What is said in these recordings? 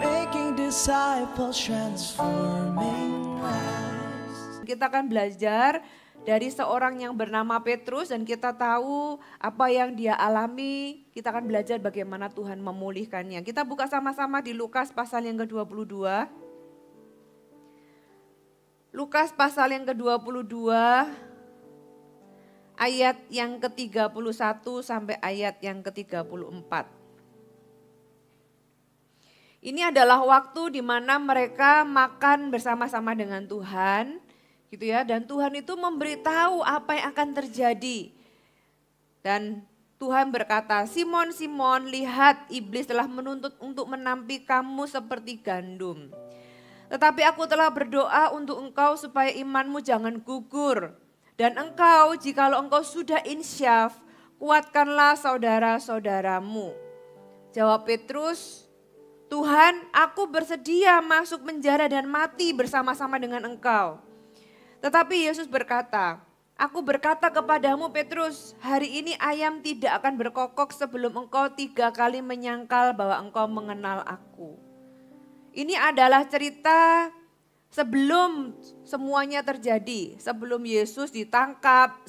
making disciples, transforming lives. Kita akan belajar dari seorang yang bernama Petrus dan kita tahu apa yang dia alami. Kita akan belajar bagaimana Tuhan memulihkannya. Kita buka sama-sama di Lukas pasal yang ke-22. Lukas pasal yang ke-22 ayat yang ke-31 sampai ayat yang ke-34. Ini adalah waktu di mana mereka makan bersama-sama dengan Tuhan, gitu ya. Dan Tuhan itu memberitahu apa yang akan terjadi. Dan Tuhan berkata, "Simon, Simon, lihat iblis telah menuntut untuk menampi kamu seperti gandum. Tetapi aku telah berdoa untuk engkau supaya imanmu jangan gugur. Dan engkau, jikalau engkau sudah insyaf, kuatkanlah saudara-saudaramu." Jawab Petrus, "Tuhan, aku bersedia masuk penjara dan mati bersama-sama dengan engkau." Tetapi Yesus berkata, "Aku berkata kepadamu Petrus, hari ini ayam tidak akan berkokok sebelum engkau 3 kali menyangkal bahwa engkau mengenal aku." Ini adalah cerita sebelum semuanya terjadi, sebelum Yesus ditangkap,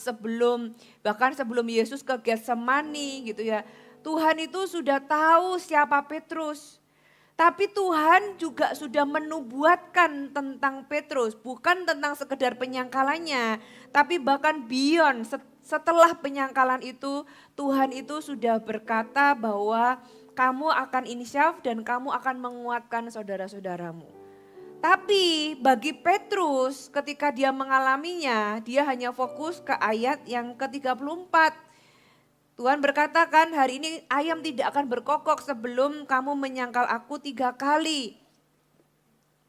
bahkan sebelum Yesus ke Getsemani gitu ya. Tuhan itu sudah tahu siapa Petrus. Tapi Tuhan juga sudah menubuatkan tentang Petrus, bukan tentang sekedar penyangkalannya, tapi bahkan beyond setelah penyangkalan itu, Tuhan itu sudah berkata bahwa kamu akan insyaf dan kamu akan menguatkan saudara-saudaramu. Tapi bagi Petrus ketika dia mengalaminya, dia hanya fokus ke ayat yang ke-34. Tuhan berkata kan, hari ini ayam tidak akan berkokok sebelum kamu menyangkal aku 3 kali.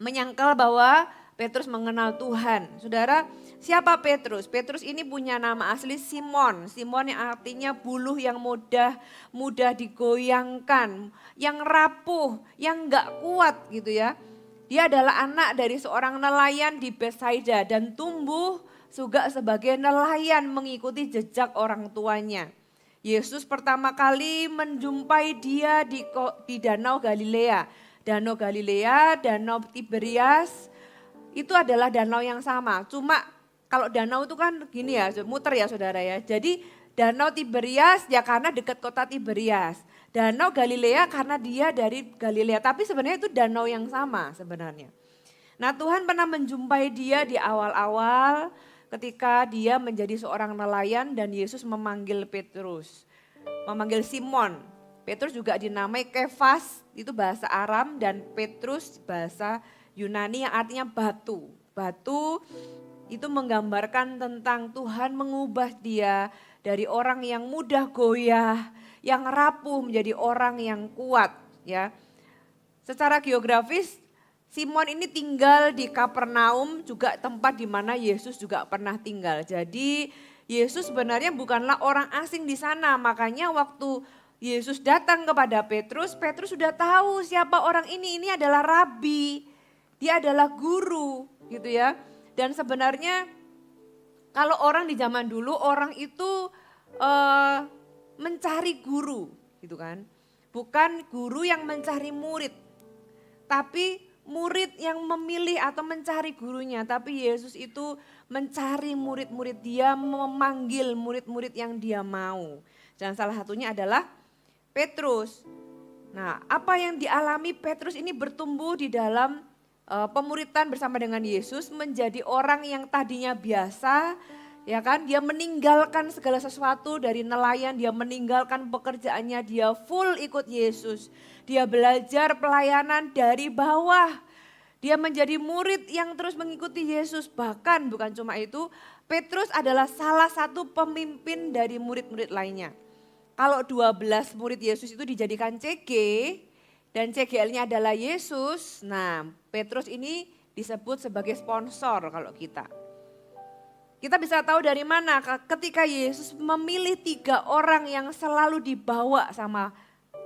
Menyangkal bahwa Petrus mengenal Tuhan. Saudara, siapa Petrus? Petrus ini punya nama asli Simon. Simon yang artinya buluh yang mudah digoyangkan, yang rapuh, yang enggak kuat gitu ya. Dia adalah anak dari seorang nelayan di Betsaida dan tumbuh juga sebagai nelayan mengikuti jejak orang tuanya. Yesus pertama kali menjumpai dia di Danau Galilea. Danau Galilea, Danau Tiberias, itu adalah danau yang sama. Cuma kalau danau itu kan gini ya, muter ya saudara ya. Jadi Danau Tiberias ya karena dekat kota Tiberias. Danau Galilea karena dia dari Galilea. Tapi sebenarnya itu danau yang sama sebenarnya. Nah Tuhan pernah menjumpai dia di awal-awal ketika dia menjadi seorang nelayan dan Yesus memanggil Petrus. Memanggil Simon. Petrus juga dinamai Kefas, itu bahasa Aram, dan Petrus bahasa Yunani yang artinya batu. Batu itu menggambarkan tentang Tuhan mengubah dia dari orang yang mudah goyah, yang rapuh menjadi orang yang kuat. Ya, secara geografis Simon ini tinggal di Kapernaum, juga tempat di mana Yesus juga pernah tinggal. Jadi Yesus sebenarnya bukanlah orang asing di sana, makanya waktu Yesus datang kepada Petrus, Petrus sudah tahu siapa orang ini adalah rabi. Dia adalah guru gitu ya. Dan sebenarnya kalau orang di zaman dulu orang itu mencari guru gitu kan. Bukan guru yang mencari murid. Tapi murid yang memilih atau mencari gurunya. Tapi Yesus itu mencari murid-murid dia, memanggil murid-murid yang dia mau. Dan salah satunya adalah Petrus. Nah apa yang dialami Petrus ini bertumbuh di dalam pemuritan bersama dengan Yesus menjadi orang yang tadinya biasa, ya kan? Dia meninggalkan segala sesuatu dari nelayan, dia meninggalkan pekerjaannya, dia full ikut Yesus. Dia belajar pelayanan dari bawah. Dia menjadi murid yang terus mengikuti Yesus. Bahkan bukan cuma itu, Petrus adalah salah satu pemimpin dari murid-murid lainnya. Kalau 12 murid Yesus itu dijadikan CG, dan CGL-nya adalah Yesus. Nah, Petrus ini disebut sebagai sponsor kalau kita. Kita bisa tahu dari mana ketika Yesus memilih 3 orang yang selalu dibawa sama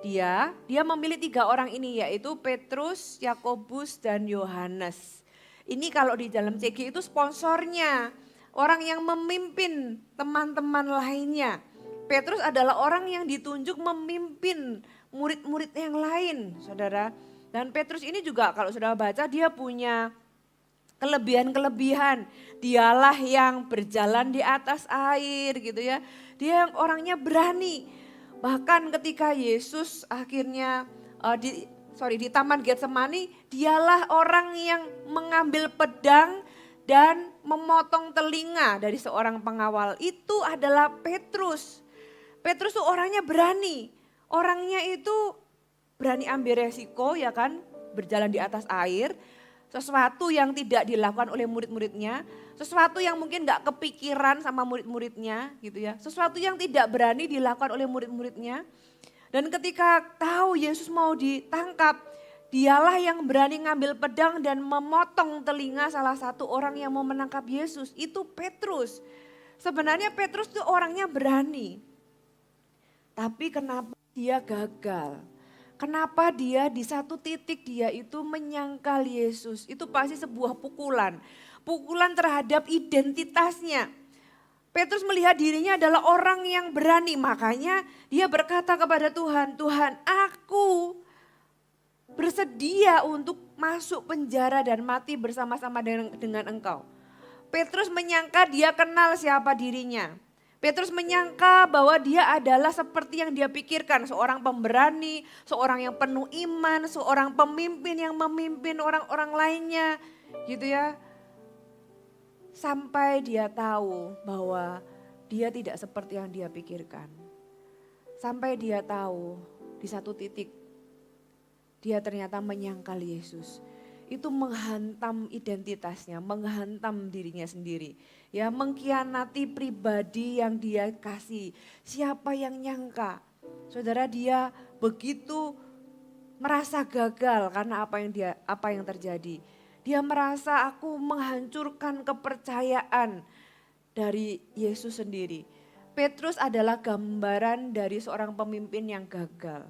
dia memilih 3 orang ini yaitu Petrus, Yakobus, dan Yohanes. Ini kalau di dalam CG itu sponsornya, orang yang memimpin teman-teman lainnya. Petrus adalah orang yang ditunjuk memimpin murid-murid yang lain, saudara. Dan Petrus ini juga kalau sudah baca dia punya kelebihan-kelebihan. Dialah yang berjalan di atas air gitu ya. Dia yang orangnya berani. Bahkan ketika Yesus akhirnya di Taman Getsemani, dialah orang yang mengambil pedang dan memotong telinga dari seorang pengawal. Itu adalah Petrus. Petrus tuh orangnya berani. Orangnya itu berani ambil resiko ya kan, berjalan di atas air. Sesuatu yang tidak dilakukan oleh murid-muridnya, sesuatu yang mungkin gak kepikiran sama murid-muridnya gitu ya. Sesuatu yang tidak berani dilakukan oleh murid-muridnya. Dan ketika tahu Yesus mau ditangkap, dialah yang berani ngambil pedang dan memotong telinga salah satu orang yang mau menangkap Yesus. Itu Petrus. Sebenarnya Petrus itu orangnya berani. Tapi kenapa dia gagal? Kenapa dia di satu titik dia itu menyangkal Yesus? Itu pasti sebuah pukulan. Pukulan terhadap identitasnya. Petrus melihat dirinya adalah orang yang berani. Makanya dia berkata kepada Tuhan, Tuhan aku bersedia untuk masuk penjara dan mati bersama-sama dengan Engkau. Petrus menyangka dia kenal siapa dirinya. Petrus menyangka bahwa dia adalah seperti yang dia pikirkan, seorang pemberani, seorang yang penuh iman, seorang pemimpin yang memimpin orang-orang lainnya, gitu ya. Sampai dia tahu bahwa dia tidak seperti yang dia pikirkan. Sampai dia tahu di satu titik dia ternyata menyangkal Yesus. Itu menghantam identitasnya, menghantam dirinya sendiri. Ya, mengkhianati pribadi yang dia kasih. Siapa yang nyangka? Saudara, dia begitu merasa gagal karena apa yang terjadi. Dia merasa aku menghancurkan kepercayaan dari Yesus sendiri. Petrus adalah gambaran dari seorang pemimpin yang gagal.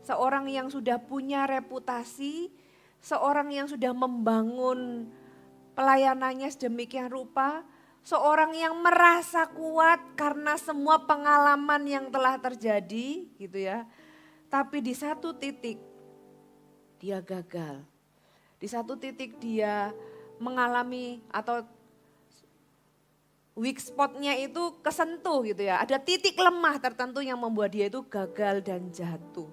Seorang yang sudah punya reputasi, seorang yang sudah membangun pelayanannya sedemikian rupa, seorang yang merasa kuat karena semua pengalaman yang telah terjadi gitu ya. Tapi di satu titik dia gagal. Di satu titik dia mengalami atau weak spotnya itu kesentuh gitu ya. Ada titik lemah tertentu yang membuat dia itu gagal dan jatuh.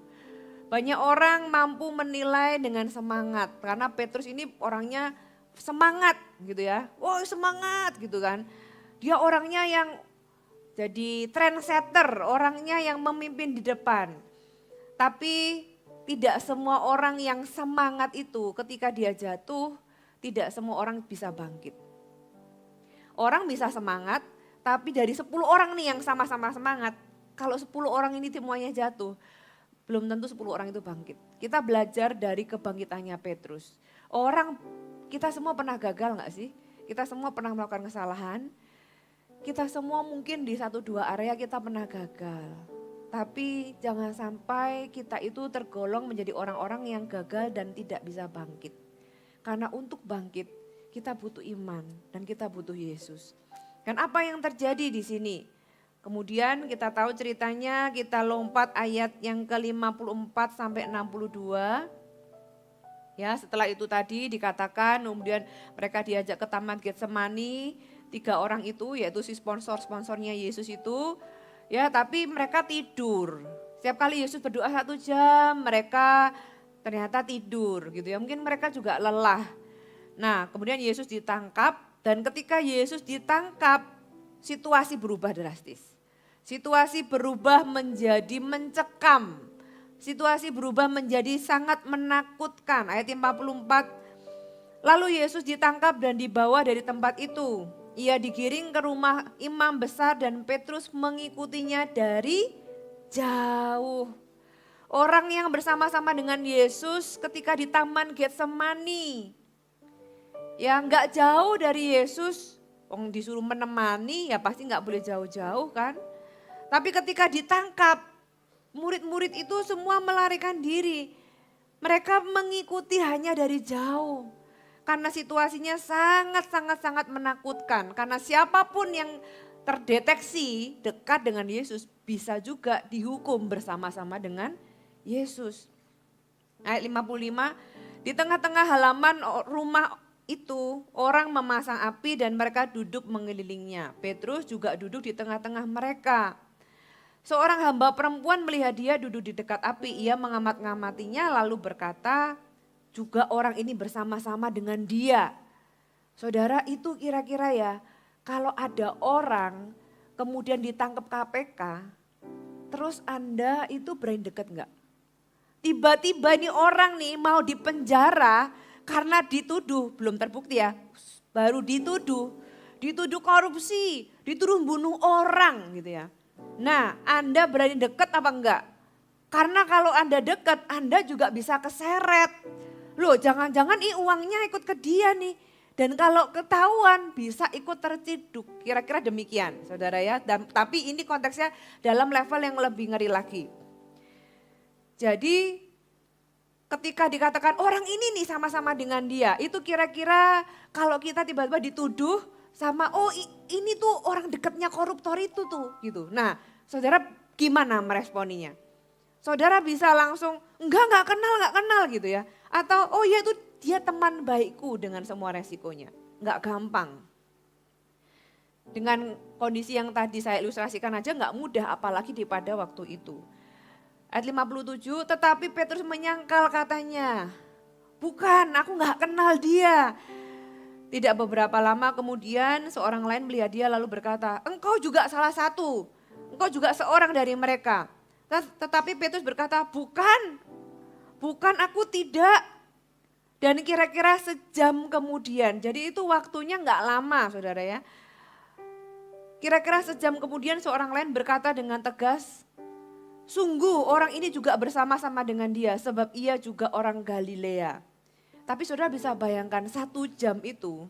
Banyak orang mampu menilai dengan semangat karena Petrus ini orangnya semangat gitu ya. Wah semangat gitu kan. Dia orangnya yang jadi trendsetter, orangnya yang memimpin di depan. Tapi tidak semua orang yang semangat itu ketika dia jatuh, tidak semua orang bisa bangkit. Orang bisa semangat, tapi dari 10 orang nih yang sama-sama semangat, kalau 10 orang ini semuanya jatuh, belum tentu 10 orang itu bangkit. Kita belajar dari kebangkitannya Petrus. Kita semua pernah gagal gak sih? Kita semua pernah melakukan kesalahan. Kita semua mungkin di 1-2 area kita pernah gagal. Tapi jangan sampai kita itu tergolong menjadi orang-orang yang gagal dan tidak bisa bangkit. Karena untuk bangkit kita butuh iman dan kita butuh Yesus. Dan apa yang terjadi di sini? Kemudian kita tahu ceritanya, kita lompat ayat yang ke-54 sampai 62. Ya, setelah itu tadi dikatakan kemudian mereka diajak ke Taman Getsemani, 3 orang itu yaitu si sponsor-sponsornya Yesus itu, ya tapi mereka tidur. Setiap kali Yesus berdoa 1 jam, mereka ternyata tidur gitu ya. Mungkin mereka juga lelah. Nah, kemudian Yesus ditangkap dan ketika Yesus ditangkap, situasi berubah drastis. Situasi berubah menjadi mencekam. Situasi berubah menjadi sangat menakutkan. Ayat 54. Lalu Yesus ditangkap dan dibawa dari tempat itu. Ia digiring ke rumah imam besar dan Petrus mengikutinya dari jauh. Orang yang bersama-sama dengan Yesus ketika di Taman Getsemani. Ya nggak jauh dari Yesus, disuruh menemani ya pasti nggak boleh jauh-jauh kan. Tapi ketika ditangkap, murid-murid itu semua melarikan diri. Mereka mengikuti hanya dari jauh. Karena situasinya sangat menakutkan. Karena siapapun yang terdeteksi dekat dengan Yesus bisa juga dihukum bersama-sama dengan Yesus. Ayat 55, di tengah-tengah halaman rumah itu orang memasang api dan mereka duduk mengelilingnya. Petrus juga duduk di tengah-tengah mereka. Seorang hamba perempuan melihat dia duduk di dekat api, ia mengamat-ngamatinya lalu berkata, juga orang ini bersama-sama dengan dia. Saudara, itu kira-kira ya, kalau ada orang kemudian ditangkap KPK, terus Anda itu berani dekat enggak? Tiba-tiba ini orang nih mau dipenjara karena dituduh, belum terbukti ya, baru dituduh korupsi, dituduh bunuh orang gitu ya. Nah, Anda berani dekat apa enggak? Karena kalau Anda dekat, Anda juga bisa keseret. Loh, jangan-jangan uangnya ikut ke dia nih. Dan kalau ketahuan bisa ikut terciduk. Kira-kira demikian, Saudara ya. Tapi ini konteksnya dalam level yang lebih ngeri lagi. Jadi ketika dikatakan orang ini nih sama-sama dengan dia, itu kira-kira kalau kita tiba-tiba dituduh sama ini tuh orang dekatnya koruptor itu tuh gitu. Nah, saudara gimana meresponinya? Saudara bisa langsung enggak kenal gitu ya. Atau oh ya itu dia teman baikku dengan semua resikonya. Enggak gampang. Dengan kondisi yang tadi saya ilustrasikan aja enggak mudah apalagi pada waktu itu. Ayat 57, tetapi Petrus menyangkal katanya, bukan aku gak kenal dia. Tidak beberapa lama kemudian seorang lain melihat dia lalu berkata, engkau juga salah satu, engkau juga seorang dari mereka. Tetapi Petrus berkata, bukan aku tidak. Dan kira-kira sejam kemudian, jadi itu waktunya gak lama saudara ya. Kira-kira sejam kemudian seorang lain berkata dengan tegas, sungguh orang ini juga bersama-sama dengan dia sebab ia juga orang Galilea. Tapi saudara bisa bayangkan 1 jam itu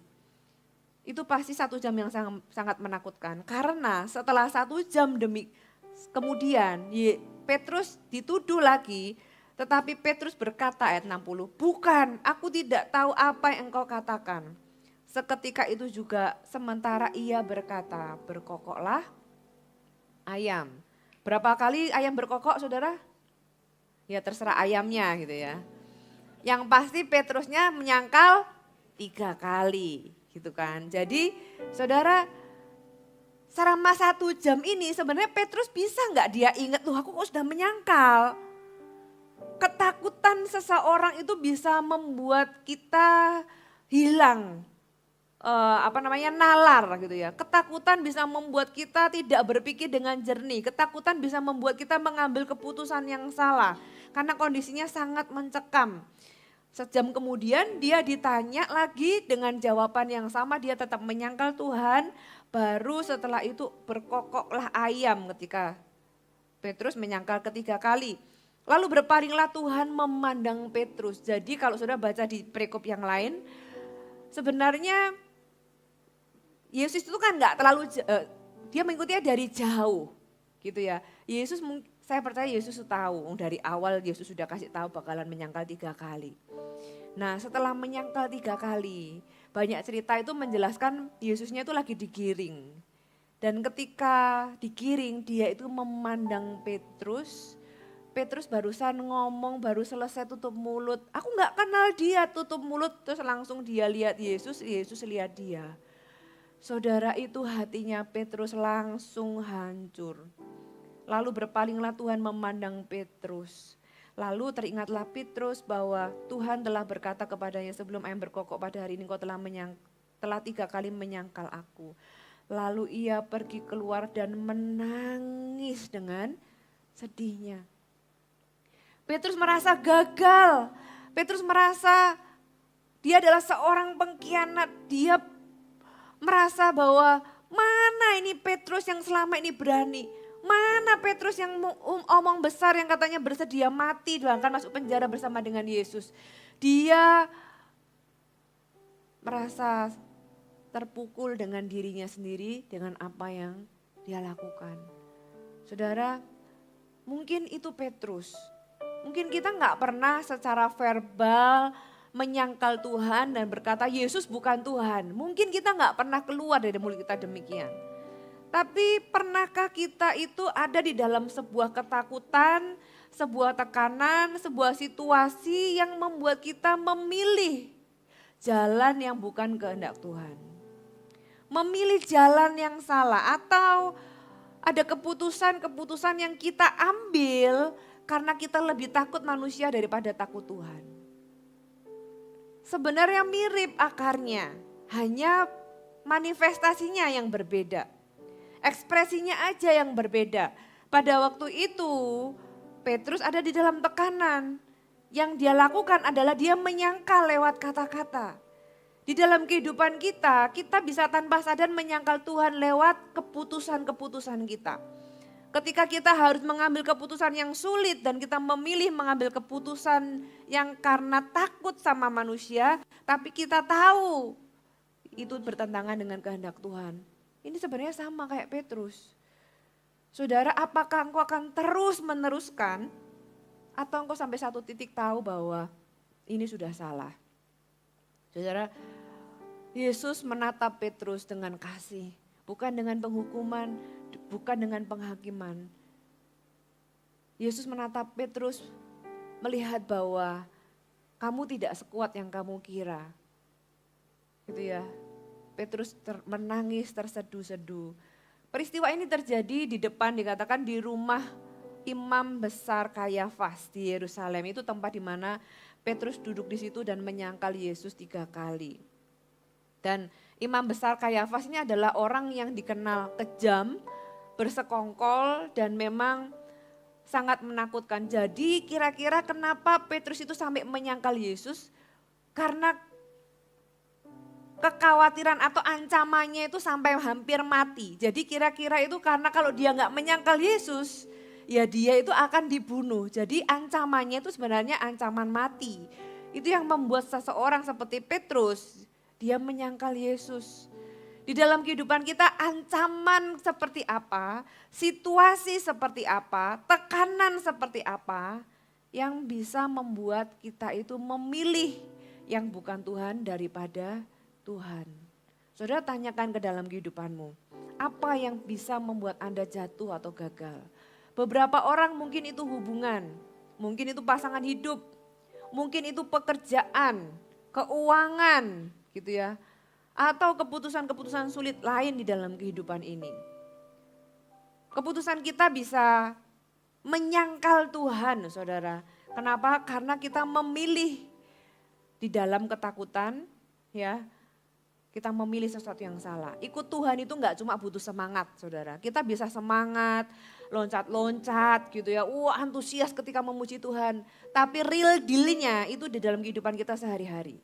pasti 1 jam yang sangat menakutkan. Karena setelah 1 jam kemudian Petrus dituduh lagi. Tetapi Petrus berkata ayat 60, bukan aku tidak tahu apa yang engkau katakan. Seketika itu juga sementara ia berkata, berkokoklah ayam. Berapa kali ayam berkokok saudara? Ya terserah ayamnya gitu ya. Yang pasti Petrusnya menyangkal 3 kali gitu kan. Jadi saudara selama 1 jam ini sebenarnya Petrus bisa nggak dia ingat, loh aku kok sudah menyangkal. Ketakutan seseorang itu bisa membuat kita hilang nalar gitu ya. Ketakutan bisa membuat kita tidak berpikir dengan jernih. Ketakutan bisa membuat kita mengambil keputusan yang salah. Karena kondisinya sangat mencekam. Sejam kemudian dia ditanya lagi dengan jawaban yang sama. Dia tetap menyangkal Tuhan. Baru setelah itu berkokoklah ayam ketika Petrus menyangkal ketiga kali. Lalu berpalinglah Tuhan memandang Petrus. Jadi kalau sudah baca di perikop yang lain. Sebenarnya Yesus itu kan enggak terlalu, dia mengikutinya dari jauh gitu ya. Saya percaya Yesus tahu, dari awal Yesus sudah kasih tahu bakalan menyangkal 3 kali. Nah setelah menyangkal 3 kali, banyak cerita itu menjelaskan Yesusnya itu lagi digiring. Dan ketika digiring dia itu memandang Petrus. Petrus barusan ngomong, baru selesai tutup mulut. Aku gak kenal dia, tutup mulut terus langsung dia lihat Yesus, Yesus lihat dia. Saudara itu hatinya Petrus langsung hancur. Lalu berpalinglah Tuhan memandang Petrus. Lalu teringatlah Petrus bahwa Tuhan telah berkata kepadanya sebelum ayam berkokok pada hari ini kau telah 3 kali menyangkal aku. Lalu ia pergi keluar dan menangis dengan sedihnya. Petrus merasa gagal. Petrus merasa dia adalah seorang pengkhianat. Dia merasa bahwa mana ini Petrus yang selama ini berani. Mana Petrus yang omong besar yang katanya bersedia mati bahkan masuk penjara bersama dengan Yesus. Dia merasa terpukul dengan dirinya sendiri dengan apa yang dia lakukan. Saudara, mungkin itu Petrus. Mungkin kita nggak pernah secara verbal menyangkal Tuhan dan berkata Yesus bukan Tuhan. Mungkin kita nggak pernah keluar dari mulut kita demikian. Tapi pernahkah kita itu ada di dalam sebuah ketakutan, sebuah tekanan, sebuah situasi yang membuat kita memilih jalan yang bukan kehendak Tuhan. Memilih jalan yang salah atau ada keputusan-keputusan yang kita ambil karena kita lebih takut manusia daripada takut Tuhan. Sebenarnya mirip akarnya, hanya manifestasinya yang berbeda. Ekspresinya aja yang berbeda. Pada waktu itu Petrus ada di dalam tekanan. Yang dia lakukan adalah dia menyangkal lewat kata-kata. Di dalam kehidupan kita, kita bisa tanpa sadar menyangkal Tuhan lewat keputusan-keputusan kita. Ketika kita harus mengambil keputusan yang sulit dan kita memilih mengambil keputusan yang karena takut sama manusia, tapi kita tahu itu bertentangan dengan kehendak Tuhan. Ini sebenarnya sama kayak Petrus. Saudara, apakah engkau akan terus meneruskan atau engkau sampai satu titik tahu bahwa ini sudah salah? Saudara, Yesus menatap Petrus dengan kasih, bukan dengan penghukuman, bukan dengan penghakiman. Yesus menatap Petrus melihat bahwa kamu tidak sekuat yang kamu kira. Gitu ya. Petrus menangis terseduh-seduh. Peristiwa ini terjadi di depan, dikatakan di rumah Imam Besar Kayafas di Yerusalem. Itu tempat di mana Petrus duduk di situ dan menyangkal Yesus 3 kali. Dan Imam Besar Kayafas ini adalah orang yang dikenal kejam, bersekongkol dan memang sangat menakutkan. Jadi kira-kira kenapa Petrus itu sampai menyangkal Yesus? Karena kekhawatiran atau ancamannya itu sampai hampir mati. Jadi kira-kira itu karena kalau dia nggak menyangkal Yesus, ya dia itu akan dibunuh. Jadi ancamannya itu sebenarnya ancaman mati. Itu yang membuat seseorang seperti Petrus, dia menyangkal Yesus. Di dalam kehidupan kita ancaman seperti apa, situasi seperti apa, tekanan seperti apa yang bisa membuat kita itu memilih yang bukan Tuhan daripada Tuhan. Saudara, tanyakan ke dalam kehidupanmu, apa yang bisa membuat Anda jatuh atau gagal? Beberapa orang mungkin itu hubungan, mungkin itu pasangan hidup, mungkin itu pekerjaan, keuangan gitu ya. Atau keputusan-keputusan sulit lain di dalam kehidupan ini. Keputusan kita bisa menyangkal Tuhan, saudara. Kenapa? Karena kita memilih di dalam ketakutan, ya. Kita memilih sesuatu yang salah. Ikut Tuhan itu enggak cuma butuh semangat, saudara. Kita bisa semangat, loncat-loncat gitu ya. Antusias ketika memuji Tuhan. Tapi real deal-nya itu di dalam kehidupan kita sehari-hari.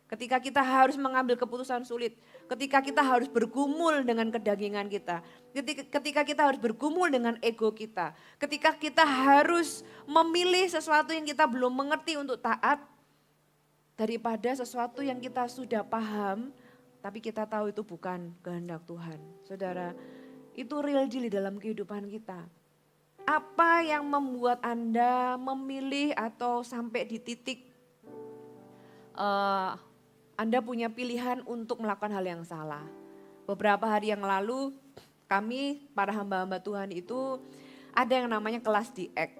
Ketika kita harus mengambil keputusan sulit, ketika kita harus bergumul dengan kedagingan kita, ketika kita harus bergumul dengan ego kita, ketika kita harus memilih sesuatu yang kita belum mengerti untuk taat, daripada sesuatu yang kita sudah paham, tapi kita tahu itu bukan kehendak Tuhan. Saudara, itu real deal di dalam kehidupan kita. Apa yang membuat Anda memilih atau sampai di titik Anda punya pilihan untuk melakukan hal yang salah. Beberapa hari yang lalu kami para hamba-hamba Tuhan itu ada yang namanya kelas DX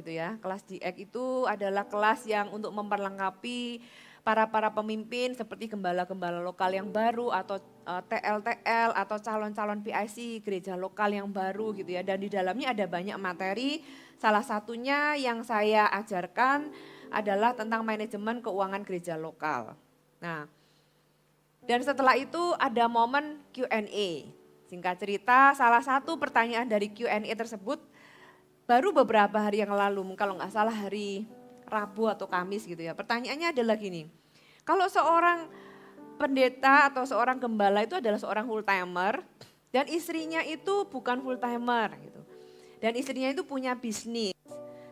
gitu ya. Kelas DX itu adalah kelas yang untuk memperlengkapi para pemimpin seperti gembala-gembala lokal yang baru atau TL-TL atau calon-calon PIC gereja lokal yang baru gitu ya. Dan di dalamnya ada banyak materi, salah satunya yang saya ajarkan adalah tentang manajemen keuangan gereja lokal. Nah, dan setelah itu ada momen Q&A. Singkat cerita, salah satu pertanyaan dari Q&A tersebut baru beberapa hari yang lalu, kalau nggak salah hari Rabu atau Kamis gitu ya. Pertanyaannya adalah gini, kalau seorang pendeta atau seorang gembala itu adalah seorang full timer dan istrinya itu bukan full timer gitu. Dan istrinya itu punya bisnis,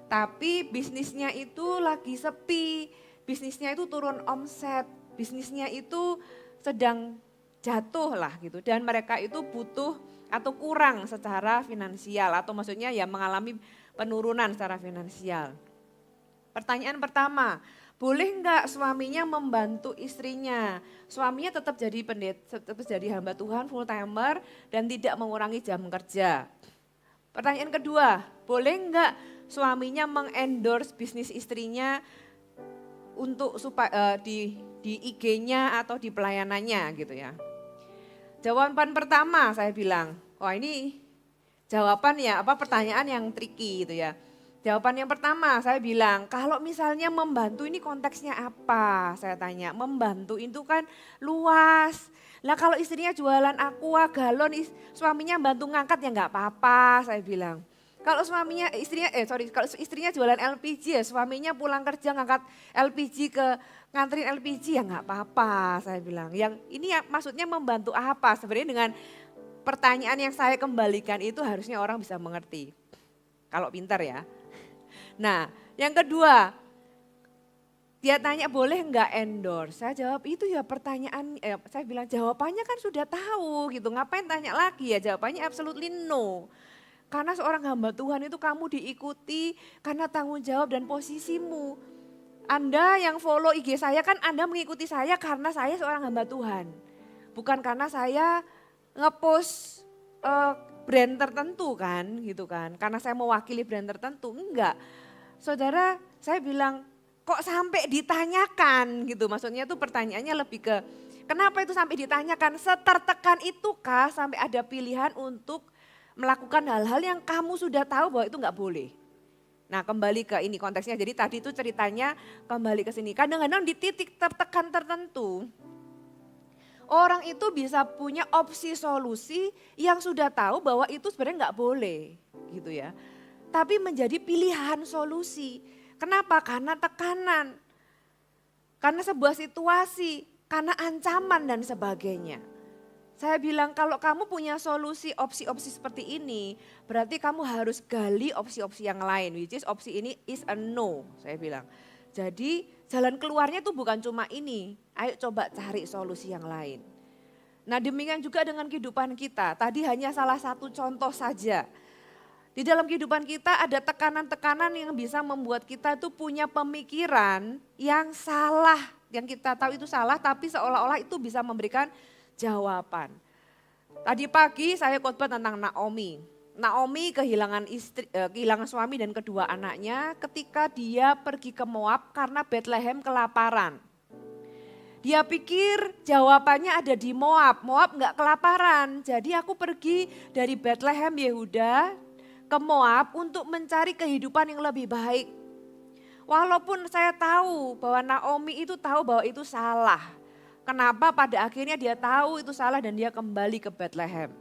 tapi bisnisnya itu lagi sepi, bisnisnya itu turun omset. Bisnisnya itu sedang jatuh lah gitu dan mereka itu butuh atau kurang secara finansial atau maksudnya ya mengalami penurunan secara finansial. Pertanyaan pertama, boleh enggak suaminya membantu istrinya? Suaminya tetap jadi pendeta, tetap jadi hamba Tuhan full timer dan tidak mengurangi jam kerja. Pertanyaan kedua, boleh enggak suaminya mengendorse bisnis istrinya untuk supaya di IG-nya atau di pelayanannya gitu ya. Jawaban pertama saya bilang, wah ini jawaban ya pertanyaan yang tricky gitu ya. Jawaban yang pertama saya bilang, kalau misalnya membantu ini konteksnya apa? Saya tanya, membantu itu kan luas. Lah kalau istrinya jualan aqua galon, suaminya bantu ngangkat ya nggak apa-apa, saya bilang. Kalau kalau istrinya jualan LPG ya, suaminya pulang kerja ngangkat LPG nganterin LPG ya nggak apa-apa, saya bilang. Yang ini ya maksudnya membantu apa? Sebenarnya dengan pertanyaan yang saya kembalikan itu harusnya orang bisa mengerti. Kalau pintar ya. Nah, yang kedua, dia tanya boleh nggak endorse? Saya jawab itu ya pertanyaan, saya bilang jawabannya kan sudah tahu gitu, ngapain tanya lagi ya, jawabannya absolutely no. Karena seorang hamba Tuhan itu kamu diikuti karena tanggung jawab dan posisimu. Anda yang follow IG saya kan Anda mengikuti saya karena saya seorang hamba Tuhan. Bukan karena saya ngepost brand tertentu kan gitu kan, karena saya mewakili brand tertentu, enggak. Saudara, saya bilang kok sampai ditanyakan gitu, maksudnya tuh pertanyaannya lebih ke kenapa itu sampai ditanyakan, setertekan itukah sampai ada pilihan untuk melakukan hal-hal yang kamu sudah tahu bahwa itu enggak boleh. Nah kembali ke ini konteksnya, jadi tadi itu ceritanya kembali ke sini, kadang-kadang di titik tertekan tertentu, orang itu bisa punya opsi solusi yang sudah tahu bahwa itu sebenarnya enggak boleh gitu ya. Tapi menjadi pilihan solusi. Kenapa? Karena tekanan. Karena sebuah situasi, karena ancaman dan sebagainya. Saya bilang kalau kamu punya solusi opsi-opsi seperti ini, berarti kamu harus gali opsi-opsi yang lain, which is opsi ini is a no, saya bilang. Jadi jalan keluarnya itu bukan cuma ini, ayo coba cari solusi yang lain. Nah demikian juga dengan kehidupan kita, tadi hanya salah satu contoh saja. Di dalam kehidupan kita ada tekanan-tekanan yang bisa membuat kita itu punya pemikiran yang salah. Yang kita tahu itu salah tapi seolah-olah itu bisa memberikan jawaban. Tadi pagi saya khotbah tentang Naomi. Naomi kehilangan suami dan kedua anaknya ketika dia pergi ke Moab karena Bethlehem kelaparan. Dia pikir jawabannya ada di Moab. Moab enggak kelaparan. Jadi aku pergi dari Bethlehem Yehuda ke Moab untuk mencari kehidupan yang lebih baik. Walaupun saya tahu bahwa Naomi itu tahu bahwa itu salah. Kenapa pada akhirnya dia tahu itu salah dan dia kembali ke Bethlehem.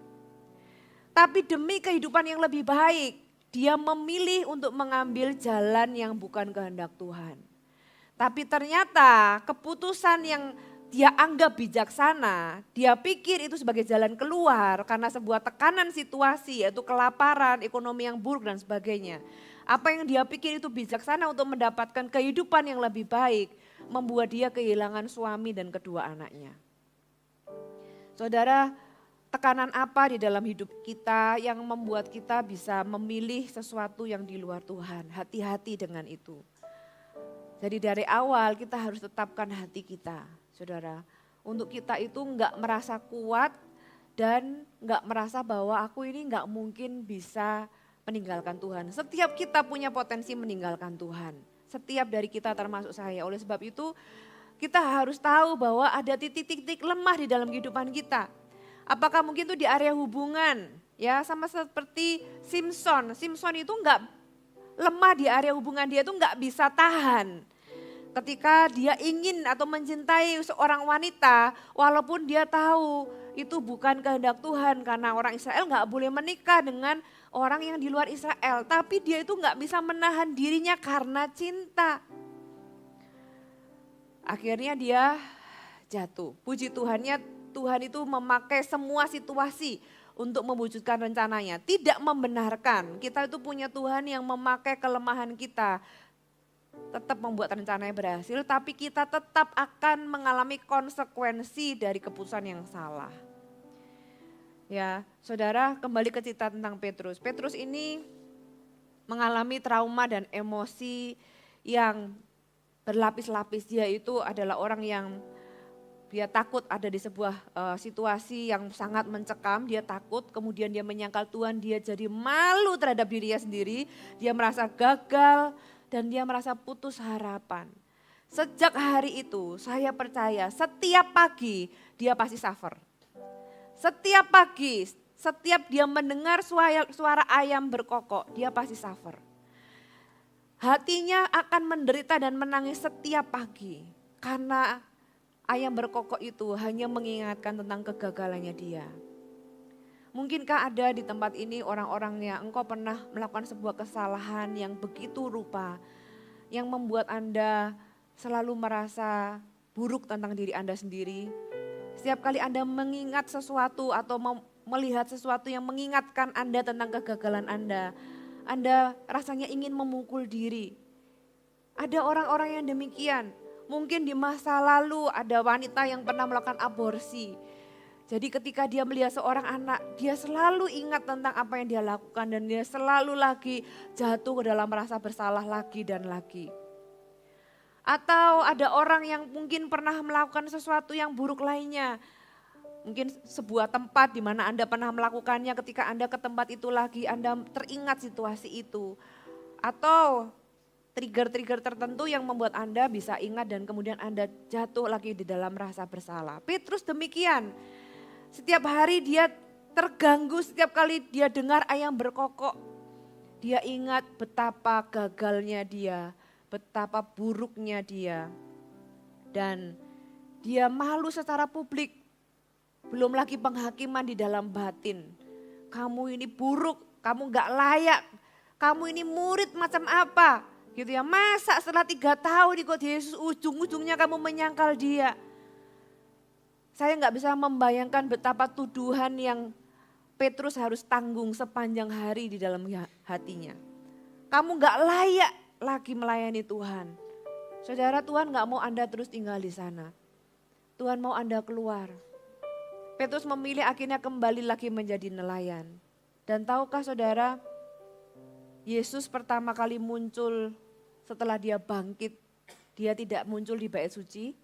Tapi demi kehidupan yang lebih baik, dia memilih untuk mengambil jalan yang bukan kehendak Tuhan. Tapi ternyata keputusan yang dia anggap bijaksana, dia pikir itu sebagai jalan keluar karena sebuah tekanan situasi yaitu kelaparan, ekonomi yang buruk dan sebagainya. Apa yang dia pikir itu bijaksana untuk mendapatkan kehidupan yang lebih baik, membuat dia kehilangan suami dan kedua anaknya. Saudara, tekanan apa di dalam hidup kita yang membuat kita bisa memilih sesuatu yang di luar Tuhan? Hati-hati dengan itu. Jadi dari awal kita harus tetapkan hati kita. Saudara, untuk kita itu enggak merasa kuat dan enggak merasa bahwa aku ini enggak mungkin bisa meninggalkan Tuhan. Setiap kita punya potensi meninggalkan Tuhan. Setiap dari kita termasuk saya. Oleh sebab itu kita harus tahu bahwa ada titik-titik lemah di dalam kehidupan kita. Apakah mungkin itu di area hubungan? Ya sama seperti Simpson. Simpson itu enggak lemah di area hubungan, dia itu enggak bisa tahan. Ketika dia ingin atau mencintai seorang wanita, walaupun dia tahu itu bukan kehendak Tuhan karena orang Israel nggak boleh menikah dengan orang yang di luar Israel. Tapi dia itu nggak bisa menahan dirinya karena cinta. Akhirnya dia jatuh. Puji Tuhannya, Tuhan itu memakai semua situasi untuk mewujudkan rencananya. Tidak membenarkan, kita itu punya Tuhan yang memakai kelemahan kita. Tetap membuat rencananya berhasil, tapi kita tetap akan mengalami konsekuensi dari keputusan yang salah. Ya, saudara, kembali ke cerita tentang Petrus. Petrus ini mengalami trauma dan emosi yang berlapis-lapis. Dia itu adalah orang yang Dia takut ada di sebuah situasi yang sangat mencekam, dia takut, kemudian dia menyangkal Tuhan, dia jadi malu terhadap dirinya sendiri, dia merasa gagal dan dia merasa putus harapan. Sejak hari itu saya percaya setiap pagi dia pasti suffer. Setiap pagi, setiap dia mendengar suara ayam berkokok, dia pasti suffer. Hatinya akan menderita dan menangis setiap pagi karena ayam berkokok itu hanya mengingatkan tentang kegagalannya dia. Mungkinkah ada di tempat ini orang-orang yang engkau pernah melakukan sebuah kesalahan yang begitu rupa, yang membuat Anda selalu merasa buruk tentang diri Anda sendiri. Setiap kali Anda mengingat sesuatu atau melihat sesuatu yang mengingatkan Anda tentang kegagalan Anda rasanya ingin memukul diri. Ada orang-orang yang demikian. Mungkin di masa lalu ada wanita yang pernah melakukan aborsi. Jadi ketika dia melihat seorang anak, dia selalu ingat tentang apa yang dia lakukan dan dia selalu lagi jatuh ke dalam rasa bersalah lagi dan lagi. Atau ada orang yang mungkin pernah melakukan sesuatu yang buruk lainnya. Mungkin sebuah tempat di mana Anda pernah melakukannya, ketika Anda ke tempat itu lagi Anda teringat situasi itu. Atau trigger-trigger tertentu yang membuat Anda bisa ingat dan kemudian Anda jatuh lagi di dalam rasa bersalah. Petrus demikian, setiap hari dia terganggu, setiap kali dia dengar ayam berkokok. Dia ingat betapa gagalnya dia, betapa buruknya dia. Dan dia malu secara publik, belum lagi penghakiman di dalam batin. Kamu ini buruk, kamu gak layak, kamu ini murid macam apa? Gitu ya, masa setelah 3 tahun ikut Yesus ujung-ujungnya kamu menyangkal dia. Saya gak bisa membayangkan betapa tuduhan yang Petrus harus tanggung sepanjang hari di dalam hatinya. Kamu gak layak lagi melayani Tuhan. Saudara, Tuhan gak mau Anda terus tinggal di sana. Tuhan mau Anda keluar. Petrus memilih akhirnya kembali lagi menjadi nelayan. Dan tahukah saudara, Yesus pertama kali muncul setelah dia bangkit, dia tidak muncul di bait suci.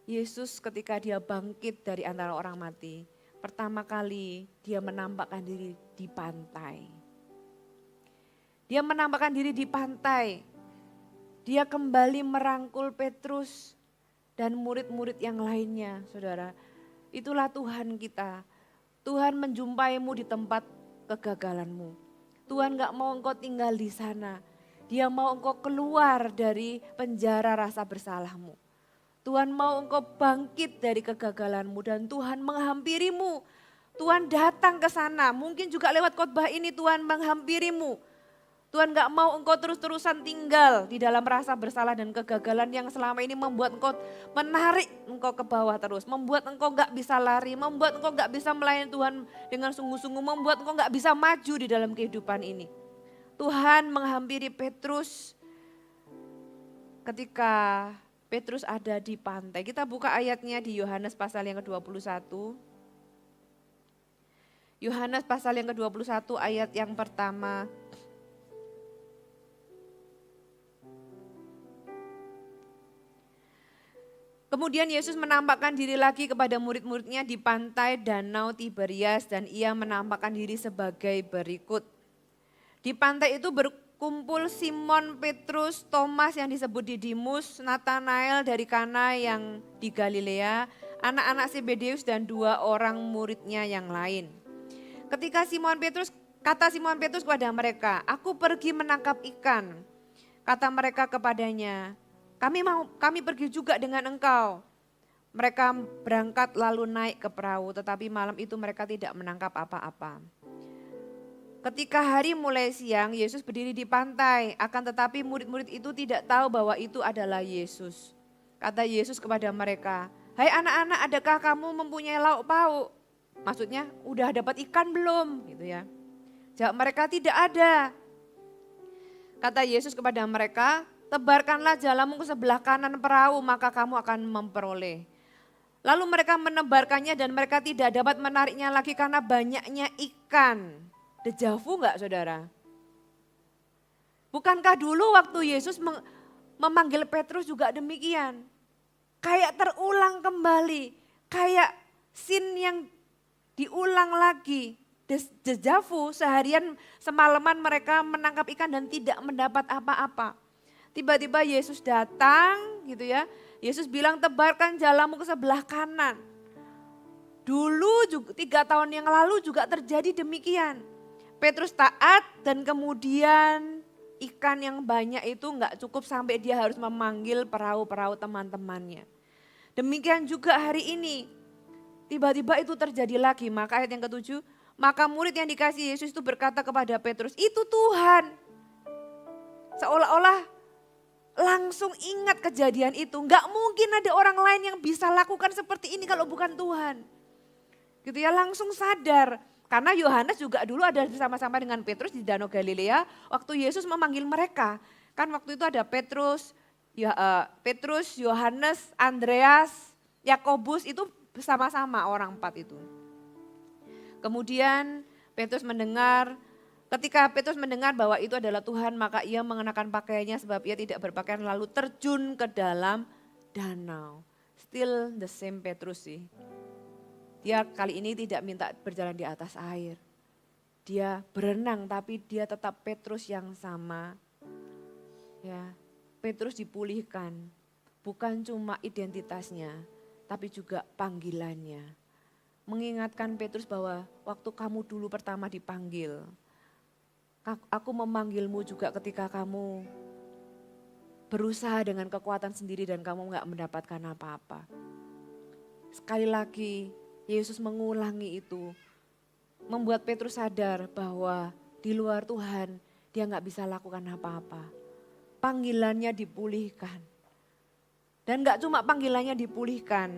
Yesus ketika dia bangkit dari antara orang mati, pertama kali dia menampakkan diri di pantai. Dia menampakkan diri di pantai. Dia kembali merangkul Petrus dan murid-murid yang lainnya, saudara. Itulah Tuhan kita. Tuhan menjumpaimu di tempat kegagalanmu. Tuhan gak mau engkau tinggal di sana. Dia mau engkau keluar dari penjara rasa bersalahmu. Tuhan mau engkau bangkit dari kegagalanmu dan Tuhan menghampirimu. Tuhan datang ke sana, mungkin juga lewat khotbah ini Tuhan menghampirimu. Tuhan gak mau engkau terus-terusan tinggal di dalam rasa bersalah dan kegagalan yang selama ini membuat engkau menarik engkau ke bawah terus. Membuat engkau gak bisa lari, membuat engkau gak bisa melayani Tuhan dengan sungguh-sungguh, membuat engkau gak bisa maju di dalam kehidupan ini. Tuhan menghampiri Petrus ketika Petrus ada di pantai. Kita buka ayatnya di Yohanes pasal yang ke-21. Yohanes pasal yang ke-21 ayat yang pertama. Kemudian Yesus menampakkan diri lagi kepada murid-muridnya di pantai Danau Tiberias dan ia menampakkan diri sebagai berikut. Di pantai itu berkumpul Simon Petrus, Thomas yang disebut Didimus, Nathanael dari Kana yang di Galilea, anak-anak Zebedeus dan 2 orang muridnya yang lain. Ketika kata Simon Petrus kepada mereka, "Aku pergi menangkap ikan." Kata mereka kepadanya, kami pergi juga dengan engkau. Mereka berangkat lalu naik ke perahu, tetapi malam itu mereka tidak menangkap apa-apa. Ketika hari mulai siang, Yesus berdiri di pantai, akan tetapi murid-murid itu tidak tahu bahwa itu adalah Yesus. Kata Yesus kepada mereka, "Hai anak-anak, adakah kamu mempunyai lauk pauk?" Maksudnya, udah dapat ikan belum? Gitu ya. Jawab mereka, "Tidak ada." Kata Yesus kepada mereka, "Tebarkanlah jalamu ke sebelah kanan perahu, maka kamu akan memperoleh." Lalu mereka menebarkannya dan mereka tidak dapat menariknya lagi karena banyaknya ikan. Dejavu enggak saudara? Bukankah dulu waktu Yesus memanggil Petrus juga demikian? kayak terulang kembali, kayak scene yang diulang lagi. Deja vu, seharian semalaman mereka menangkap ikan dan tidak mendapat apa-apa. Tiba-tiba Yesus datang gitu ya, Yesus bilang tebarkan jalamu ke sebelah kanan. Dulu juga 3 tahun yang lalu juga terjadi demikian. Petrus taat dan kemudian ikan yang banyak itu enggak cukup sampai dia harus memanggil perahu-perahu teman-temannya. Demikian juga hari ini. Tiba-tiba itu terjadi lagi, maka ayat yang ke-7, maka murid yang dikasihi Yesus itu berkata kepada Petrus, itu Tuhan. Seolah-olah langsung ingat kejadian itu. Enggak mungkin ada orang lain yang bisa lakukan seperti ini kalau bukan Tuhan. Gitu ya, langsung sadar. Karena Yohanes juga dulu ada bersama-sama dengan Petrus di Danau Galilea waktu Yesus memanggil mereka. Kan waktu itu ada Petrus, Yohanes, Andreas, Yakobus itu bersama-sama orang 4 itu. Kemudian ketika Petrus mendengar bahwa itu adalah Tuhan, maka ia mengenakan pakaiannya sebab ia tidak berpakaian lalu terjun ke dalam danau. Still the same Petrus sih. Dia kali ini tidak minta berjalan di atas air. Dia berenang tapi dia tetap Petrus yang sama. Ya, Petrus dipulihkan. Bukan cuma identitasnya, tapi juga panggilannya. Mengingatkan Petrus bahwa waktu kamu dulu pertama dipanggil, aku memanggilmu juga ketika kamu berusaha dengan kekuatan sendiri dan kamu gak mendapatkan apa-apa. Sekali lagi, Yesus mengulangi itu, membuat Petrus sadar bahwa di luar Tuhan dia gak bisa lakukan apa-apa. Panggilannya dipulihkan. Dan gak cuma panggilannya dipulihkan.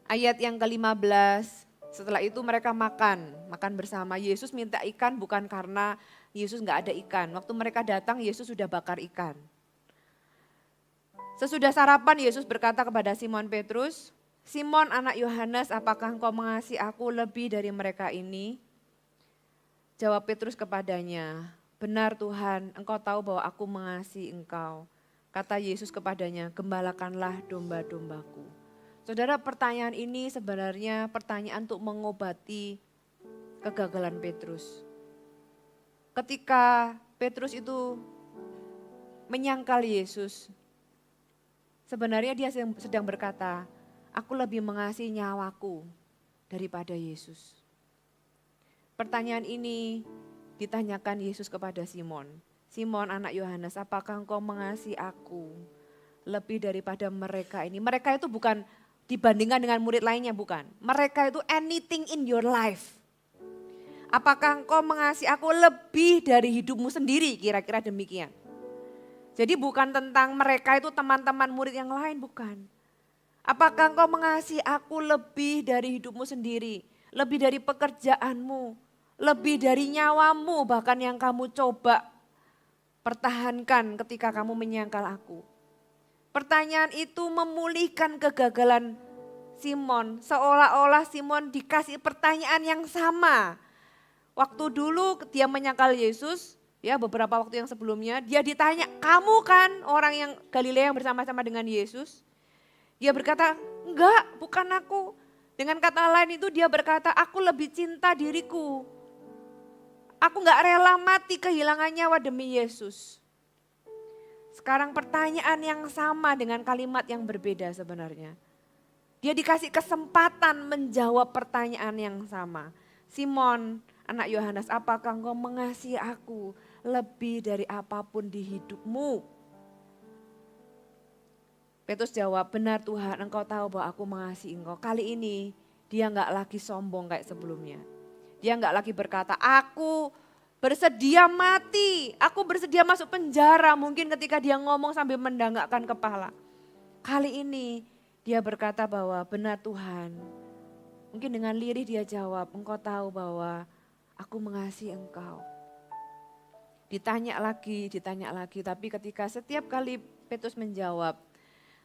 Ayat yang ke-15, setelah itu mereka makan bersama. Yesus minta ikan bukan karena Yesus gak ada ikan. Waktu mereka datang Yesus sudah bakar ikan. Sesudah sarapan Yesus berkata kepada Simon Petrus, Simon anak Yohanes, apakah engkau mengasihi aku lebih dari mereka ini? Jawab Petrus kepadanya, benar Tuhan, engkau tahu bahwa aku mengasihi engkau. Kata Yesus kepadanya, gembalakanlah domba-dombaku. Saudara, pertanyaan ini sebenarnya pertanyaan untuk mengobati kegagalan Petrus. Ketika Petrus itu menyangkal Yesus, sebenarnya dia sedang berkata, aku lebih mengasihi nyawaku daripada Yesus. Pertanyaan ini ditanyakan Yesus kepada Simon. Simon anak Yohanes, apakah engkau mengasihi aku lebih daripada mereka ini? Mereka itu bukan dibandingkan dengan murid lainnya, bukan. Mereka itu anything in your life. Apakah engkau mengasihi aku lebih dari hidupmu sendiri? Kira-kira demikian. Jadi bukan tentang mereka itu teman-teman murid yang lain, bukan. Apakah engkau mengasihi aku lebih dari hidupmu sendiri, lebih dari pekerjaanmu, lebih dari nyawamu bahkan yang kamu coba pertahankan ketika kamu menyangkal aku. Pertanyaan itu memulihkan kegagalan Simon, seolah-olah Simon dikasih pertanyaan yang sama. Waktu dulu dia menyangkal Yesus, ya beberapa waktu yang sebelumnya, dia ditanya, kamu kan orang yang Galilea yang bersama-sama dengan Yesus? Dia berkata, enggak, bukan aku. Dengan kata lain itu dia berkata, aku lebih cinta diriku. Aku enggak rela mati kehilangan nyawa demi Yesus. Sekarang pertanyaan yang sama dengan kalimat yang berbeda sebenarnya. Dia dikasih kesempatan menjawab pertanyaan yang sama. Simon, anak Yohanes, apakah engkau mengasihi aku lebih dari apapun di hidupmu? Petrus jawab, benar Tuhan, engkau tahu bahwa aku mengasihi engkau. Kali ini dia enggak lagi sombong kayak sebelumnya. Dia enggak lagi berkata, aku bersedia mati, aku bersedia masuk penjara. Mungkin ketika dia ngomong sambil mendangakkan kepala. Kali ini dia berkata bahwa benar Tuhan. Mungkin dengan lirih dia jawab, engkau tahu bahwa aku mengasihi engkau. Ditanya lagi, tapi ketika setiap kali Petrus menjawab,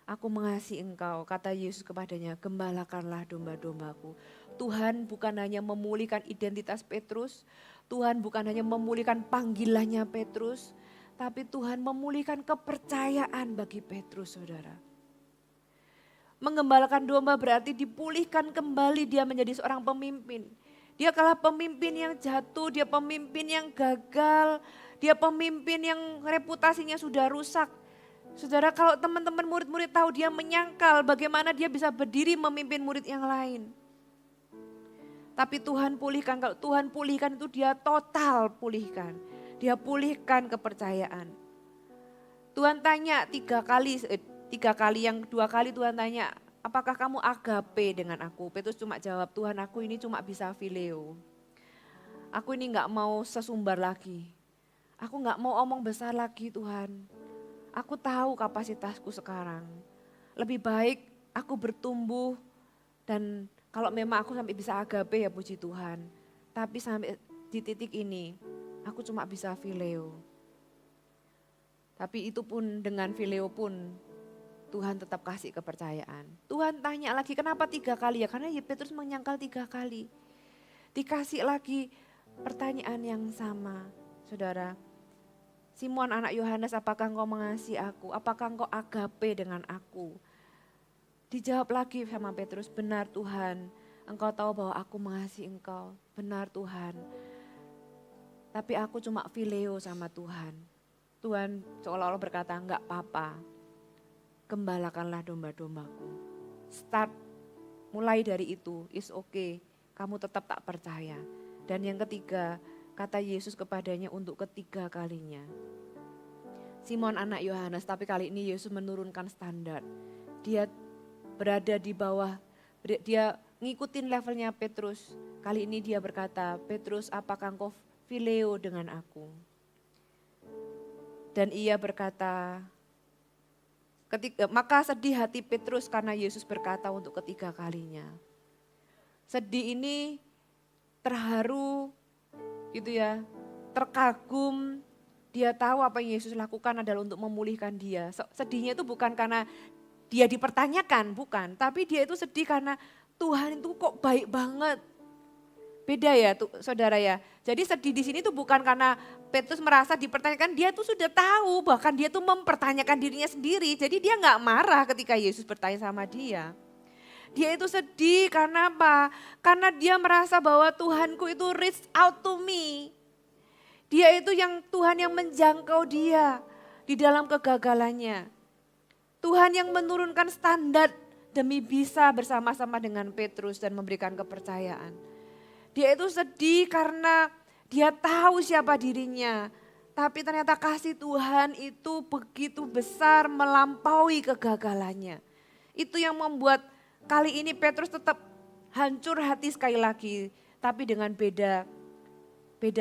aku mengasihi engkau, kata Yesus kepadanya, gembalakanlah domba-dombaku. Tuhan bukan hanya memulihkan identitas Petrus, Tuhan bukan hanya memulihkan panggilannya Petrus, tapi Tuhan memulihkan kepercayaan bagi Petrus, saudara. Menggembalakan domba berarti dipulihkan kembali dia menjadi seorang pemimpin. Dia kalah pemimpin yang jatuh, dia pemimpin yang gagal, dia pemimpin yang reputasinya sudah rusak. Saudara, kalau teman-teman murid-murid tahu dia menyangkal bagaimana dia bisa berdiri memimpin murid yang lain. Tapi Tuhan pulihkan, kalau Tuhan pulihkan itu dia total pulihkan. Dia pulihkan kepercayaan. Tuhan tanya 3 kali, yang 2 kali Tuhan tanya, apakah kamu agape dengan aku? Petrus cuma jawab, Tuhan aku ini cuma bisa phileo. Aku ini gak mau sesumbar lagi. Aku gak mau omong besar lagi Tuhan. Aku tahu kapasitasku sekarang. Lebih baik aku bertumbuh dan kalau memang aku sampai bisa agape ya puji Tuhan. Tapi sampai di titik ini aku cuma bisa phileo. Tapi itu pun dengan phileo pun Tuhan tetap kasih kepercayaan. Tuhan tanya lagi kenapa 3 kali ya? Karena Petrus menyangkal 3 kali. Dikasih lagi pertanyaan yang sama. Saudara, Simon anak Yohanes, apakah engkau mengasihi aku? Apakah engkau agape dengan aku? Dijawab lagi sama Petrus, benar Tuhan. Engkau tahu bahwa aku mengasihi engkau. Benar Tuhan. Tapi aku cuma phileo sama Tuhan. Tuhan seolah-olah berkata, enggak apa-apa. Gembalakanlah domba-dombaku. Start, mulai dari itu, is okay. Kamu tetap tak percaya. Dan yang ketiga, kata Yesus kepadanya untuk ketiga kalinya. Simon anak Yohanes, tapi kali ini Yesus menurunkan standar. Dia berada di bawah, dia ngikutin levelnya Petrus. Kali ini dia berkata, Petrus apakah engkau phileo dengan aku? Dan ia berkata, maka sedih hati Petrus karena Yesus berkata untuk ketiga kalinya. Sedih ini terharu gitu ya, terkagum, dia tahu apa yang Yesus lakukan adalah untuk memulihkan dia. Sedihnya itu bukan karena dia dipertanyakan, bukan. Tapi dia itu sedih karena Tuhan itu kok baik banget. Beda ya saudara ya. Jadi sedih di sini tuh bukan karena Petrus merasa dipertanyakan, dia tuh sudah tahu, bahkan dia tuh mempertanyakan dirinya sendiri. Jadi dia gak marah ketika Yesus bertanya sama dia. Dia itu sedih karena apa? Karena dia merasa bahwa Tuhanku itu reach out to me. Dia itu yang Tuhan yang menjangkau dia di dalam kegagalannya. Tuhan yang menurunkan standar demi bisa bersama-sama dengan Petrus dan memberikan kepercayaan. Dia itu sedih karena dia tahu siapa dirinya. Tapi ternyata kasih Tuhan itu begitu besar melampaui kegagalannya. Itu yang membuat kali ini Petrus tetap hancur hati sekali lagi. Tapi dengan beda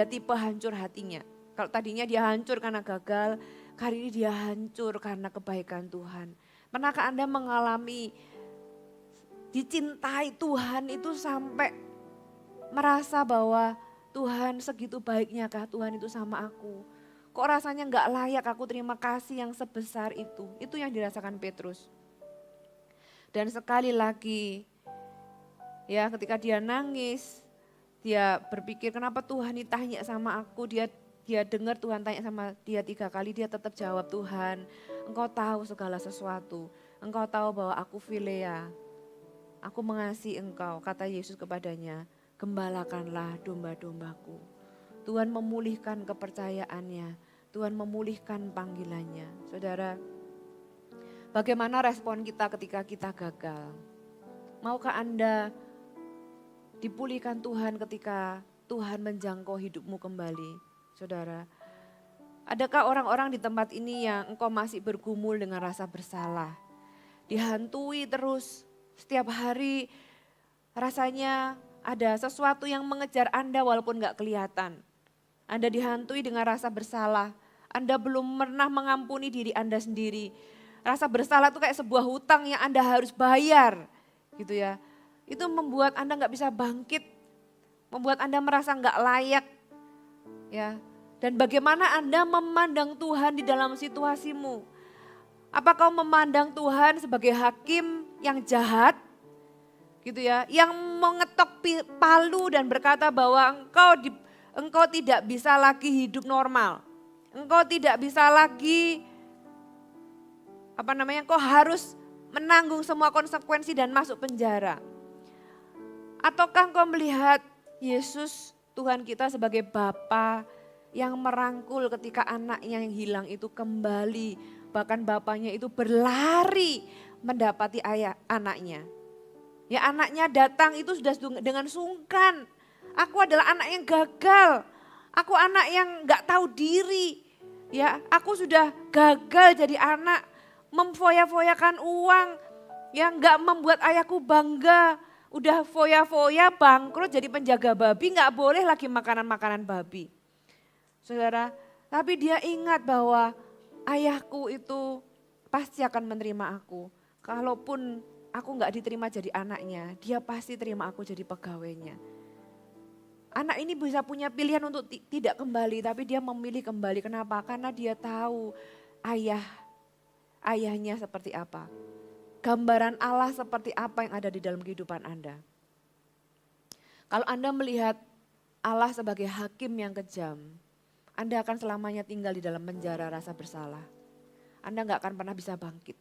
tipe hancur hatinya. Kalau tadinya dia hancur karena gagal, kali ini dia hancur karena kebaikan Tuhan. Pernahkah Anda mengalami dicintai Tuhan itu sampai merasa bahwa Tuhan segitu baiknya kah Tuhan itu sama aku. Kok rasanya gak layak aku terima kasih yang sebesar itu. Itu yang dirasakan Petrus. Dan sekali lagi ya ketika dia nangis, dia berpikir kenapa Tuhan ditanya sama aku. Dia dengar Tuhan tanya sama dia 3 kali, dia tetap jawab, Tuhan engkau tahu segala sesuatu. Engkau tahu bahwa aku philea. Aku mengasihi engkau, kata Yesus kepadanya. Gembalakanlah domba-dombaku. Tuhan memulihkan kepercayaannya. Tuhan memulihkan panggilannya. Saudara, bagaimana respon kita ketika kita gagal? Maukah Anda dipulihkan Tuhan ketika Tuhan menjangkau hidupmu kembali? Saudara, adakah orang-orang di tempat ini yang engkau masih bergumul dengan rasa bersalah? Dihantui terus setiap hari rasanya ada sesuatu yang mengejar Anda walaupun gak kelihatan. Anda dihantui dengan rasa bersalah. Anda belum pernah mengampuni diri Anda sendiri. Rasa bersalah itu kayak sebuah hutang yang Anda harus bayar. Gitu ya. Itu membuat Anda gak bisa bangkit. Membuat Anda merasa gak layak. Ya. Dan bagaimana Anda memandang Tuhan di dalam situasimu? Apa kau memandang Tuhan sebagai hakim yang jahat? Gitu ya, yang mengetok palu dan berkata bahwa engkau tidak bisa lagi hidup normal. Engkau tidak bisa lagi engkau harus menanggung semua konsekuensi dan masuk penjara? Ataukah engkau melihat Yesus Tuhan kita sebagai Bapa yang merangkul ketika anaknya yang hilang itu kembali. Bahkan bapaknya itu berlari mendapati anaknya. Ya anaknya datang itu sudah dengan sungkan. Aku adalah anak yang gagal. Aku anak yang gak tahu diri. Ya aku sudah gagal jadi anak. Memfoya-foyakan uang. Yang gak membuat ayahku bangga. Udah foya-foya bangkrut jadi penjaga babi, gak boleh lagi makanan-makanan babi. Saudara, tapi dia ingat bahwa ayahku itu pasti akan menerima aku. Kalaupun aku gak diterima jadi anaknya, dia pasti terima aku jadi pegawainya. Anak ini bisa punya pilihan untuk tidak kembali, tapi dia memilih kembali. Kenapa? Karena dia tahu ayahnya seperti apa. Gambaran Allah seperti apa yang ada di dalam kehidupan Anda. Kalau Anda melihat Allah sebagai hakim yang kejam, Anda akan selamanya tinggal di dalam penjara rasa bersalah. Anda gak akan pernah bisa bangkit.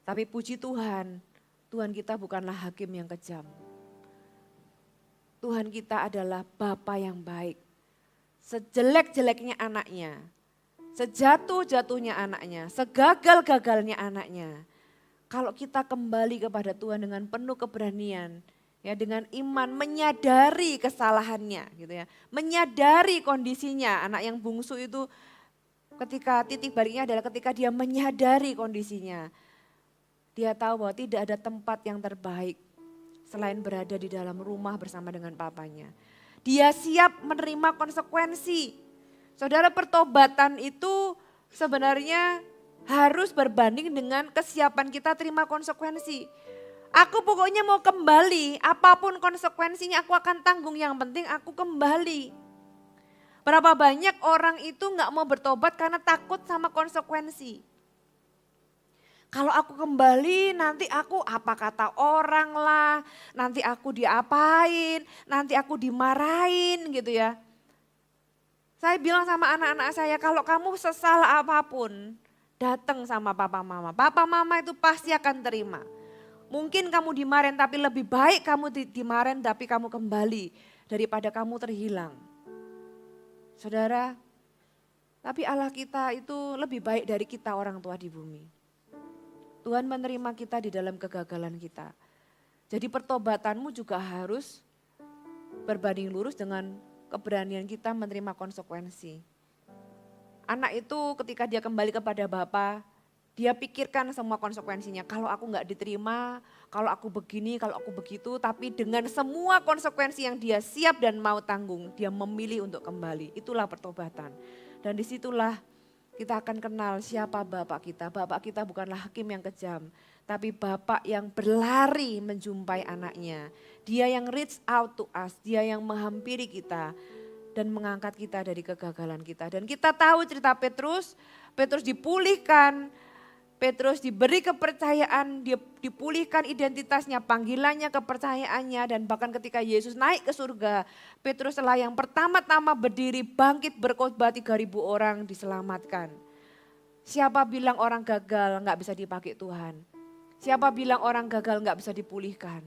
Tapi puji Tuhan, Tuhan kita bukanlah hakim yang kejam. Tuhan kita adalah Bapa yang baik. Sejelek-jeleknya anaknya, sejatuh-jatuhnya anaknya, segagal-gagalnya anaknya. Kalau kita kembali kepada Tuhan dengan penuh keberanian, ya dengan iman menyadari kesalahannya gitu ya. Menyadari kondisinya, anak yang bungsu itu ketika titik baliknya adalah ketika dia menyadari kondisinya. Dia tahu bahwa tidak ada tempat yang terbaik selain berada di dalam rumah bersama dengan papanya. Dia siap menerima konsekuensi. Saudara, pertobatan itu sebenarnya harus berbanding dengan kesiapan kita terima konsekuensi. Aku pokoknya mau kembali, apapun konsekuensinya aku akan tanggung, yang penting aku kembali. Berapa banyak orang itu gak mau bertobat karena takut sama konsekuensi. Kalau aku kembali nanti aku apa kata orang lah, nanti aku diapain, nanti aku dimarahin gitu ya. Saya bilang sama anak-anak saya, kalau kamu sesal apapun, datang sama papa mama. Papa mama itu pasti akan terima. Mungkin kamu dimarahin tapi lebih baik kamu dimarahin tapi kamu kembali daripada kamu terhilang. Saudara, tapi Allah kita itu lebih baik dari kita orang tua di bumi. Tuhan menerima kita di dalam kegagalan kita. Jadi pertobatanmu juga harus berbanding lurus dengan keberanian kita menerima konsekuensi. Anak itu ketika dia kembali kepada Bapa, dia pikirkan semua konsekuensinya. Kalau aku gak diterima, kalau aku begini, kalau aku begitu. Tapi dengan semua konsekuensi yang dia siap dan mau tanggung, dia memilih untuk kembali. Itulah pertobatan. Dan disitulah kita akan kenal siapa Bapak kita. Bapak kita bukanlah hakim yang kejam, tapi Bapak yang berlari menjumpai anaknya. Dia yang reach out to us, dia yang menghampiri kita dan mengangkat kita dari kegagalan kita. Dan kita tahu cerita Petrus dipulihkan, Petrus diberi kepercayaan, dia dipulihkan identitasnya, panggilannya, kepercayaannya. Dan bahkan ketika Yesus naik ke surga, Petrus lah yang pertama-tama berdiri, bangkit berkhotbah 3.000 orang diselamatkan. Siapa bilang orang gagal gak bisa dipakai Tuhan? Siapa bilang orang gagal gak bisa dipulihkan?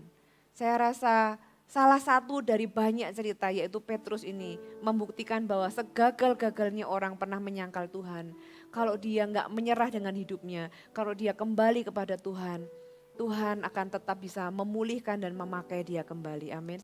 Saya rasa salah satu dari banyak cerita yaitu Petrus ini membuktikan bahwa segagal-gagalnya orang pernah menyangkal Tuhan. Kalau dia gak menyerah dengan hidupnya, kalau dia kembali kepada Tuhan, Tuhan akan tetap bisa memulihkan dan memakai dia kembali. Amin.